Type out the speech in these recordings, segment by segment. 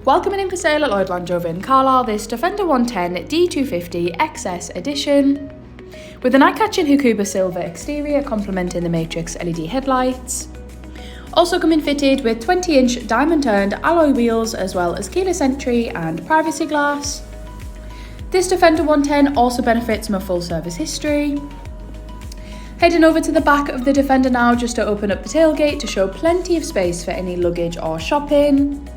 Welcoming in for sale at Lloyd Land Rover in Carlisle this Defender 110 D250 XS Edition. With an eye-catching Hakuba Silver exterior complementing the Matrix LED headlights. Also coming fitted with 20-inch diamond-turned alloy wheels as well as keyless entry and privacy glass. This Defender 110 also benefits from a full service history. Heading over to the back of the Defender now just to open up the tailgate to show plenty of space for any luggage or shopping.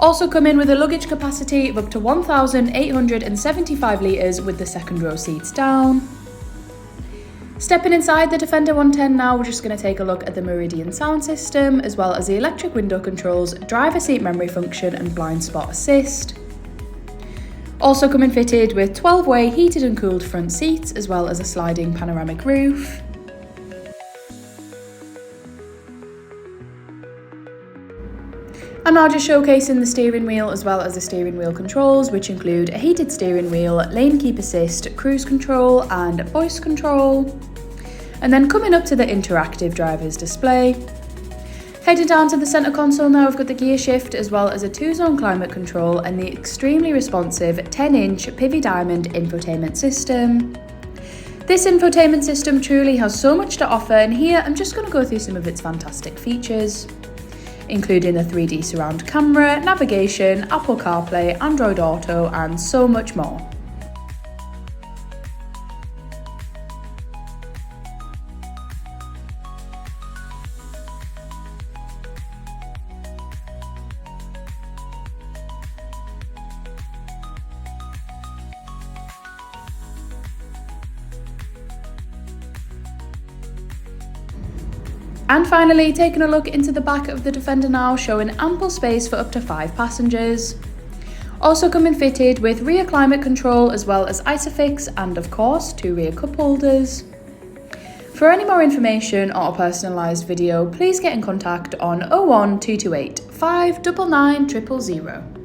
Also come in with a luggage capacity of up to 1,875 litres with the second row seats down. Stepping inside the Defender 110 now, we're just going to take a look at the Meridian sound system as well as the electric window controls, driver seat memory function and blind spot assist. Also coming fitted with 12-way heated and cooled front seats as well as a sliding panoramic roof. I'm now just showcasing the steering wheel as well as the steering wheel controls, which include a heated steering wheel, lane keep assist, cruise control and voice control. And then coming up to the interactive driver's display. Heading down to the centre console now, we've got the gear shift as well as a 2-zone climate control and the extremely responsive 10-inch Pivi Diamond infotainment system. This infotainment system truly has so much to offer, and here I'm just going to go through some of its fantastic features, including a 3D surround camera, navigation, Apple CarPlay, Android Auto and so much more. And finally, taking a look into the back of the Defender now, showing ample space for up to 5 passengers. Also coming fitted with rear climate control as well as ISOFIX and of course 2 rear cup holders. For any more information or a personalised video, please get in contact on 01228 599 000.